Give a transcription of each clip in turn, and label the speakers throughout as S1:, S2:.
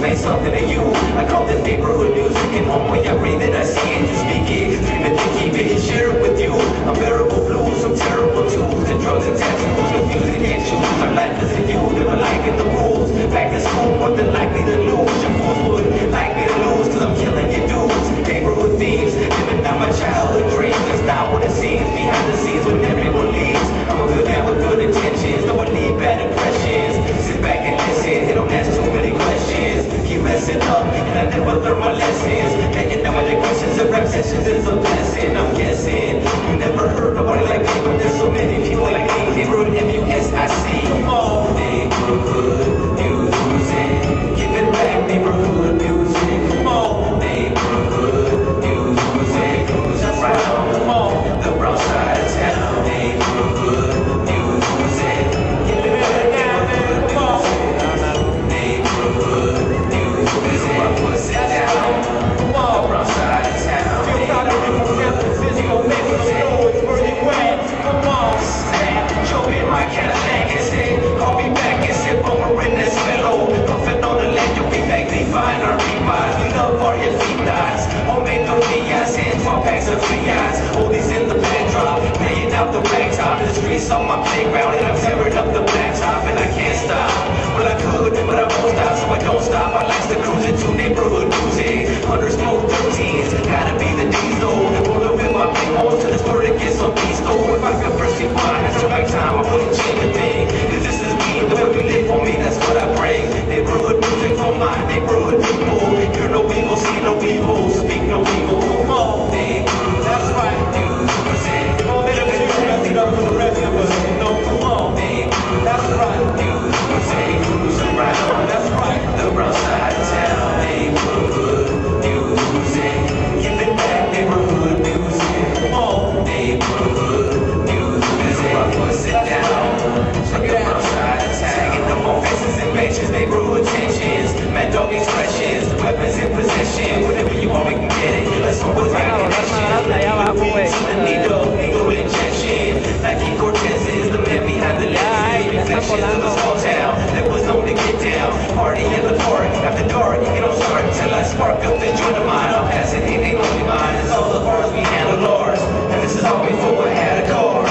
S1: say something to you. I call this neighborhood music, and one way I breathe it, I see it, you speak it, dream it, to keep it, and share it with you. Unbearable blues, some terrible tools, and drugs and tattoos, confusing can't choose. Our life is a you, never liking the rules. Back to school, more than likely to lose. Your fools would like me to lose, cause I'm killing your dudes. Neighborhood thieves, living down my childhood dreams. That's not what it seems, behind the scenes when everyone leaves. I'm a good man with good intentions, no one need bad impressions. Sit back and listen, they don't ask too many questions. Keep messing up, and I never learn my lessons. Taking down my questions and rap sessions is a blessing. I'm guessing you never heard nobody like me, but there's so many people like me. Neighborhood MUSIC. Come on, neighborhood music. Give it back, neighborhood music. Come on, neighborhood music. Who's around? Come on, the brown side of town. Neighborhood music. Give it back, neighborhood music. Neighborhood music. I push it down. Come on, the brown side of town. Feel proud of you from San Francisco. Make some noise where you at. Come on, snap. Jump in my Cadillac and say, call me back and sip over in this mellow. Puffin' on the land, you'll be back, they find our reminds. We love our Filipinas. Homemade tortillas and 12 packs of Frias. Oldies in the backdrop, laying out the ragtop. The streets on my playground and I'm tearing up the blacktop. And I can't stop, well I could, but I won't stop, so I don't stop. I like to cruise into neighborhood music. 100 smoke 13s, gotta be the diesel. Roll up in my big holes till this verdict gets some beast. If I could first be mine, that's the right time, I wouldn't change a thing. Cause this is me, the way we live for me, that's what I bring. Neighborhood music for my neighborhood people. Hear no evil, see no evil, speak no evil. Come on, neighborhood, that's right, music. Come on, let it up for the rest of us, you know, come on, neighborhood, that's right, music. Who's around, that's right, the brown side of town. Neighborhood music. Give it back, neighborhood music. Come on, neighborhood music. I push it down. Check it out. Tagging up on faces and benches, neighborhood tensions, mad dog expressions, weapons in possession. Whatever you want, we can get it. Let's go with right connection. Needle injection. Nike Cortezes, the man behind the lenses. Reflections of a small town that was known to get down. Party in the park, after dark, you don't start until I spark up the joint of mine. I'll pass it, ain't only mine. It's all the bars we handle ours. And this is all before I had a car.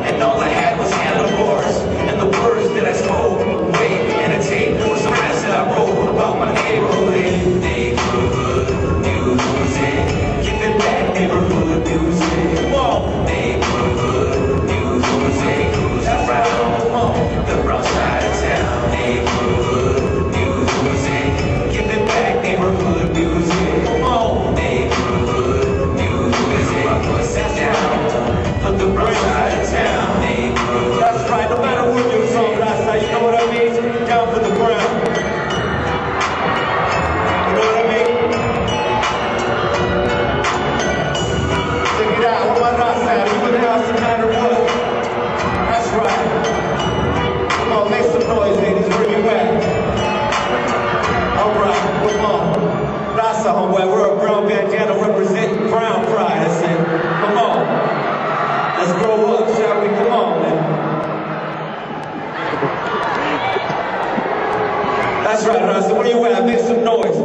S1: And all I had was handlebars. And the words that I spoke, wait, and a tape was some rest that I wrote about my neighborhood. Neighborhood music. Give it back, neighborhood music. Come on, neighborhood music. Who's around? Come on, the brown side of town. Neighborhood music. Give it back, neighborhood music. Come on, neighborhood music. I push it down. Put the brown side of town. That's right, no matter what you're from, that's how, you know what I mean? Down for the ground. You know what I mean? Check it out, one outside, you put it out some kind of wood. That's right. Come on, make some noise, ladies, bring it back. Alright, come on. Rasa, homeboy, we're a brown bandana representing brown pride, I said. Come on. Let's grow up, shall we? Come on, man. That's right, Rasta. Where you at? Make some noise.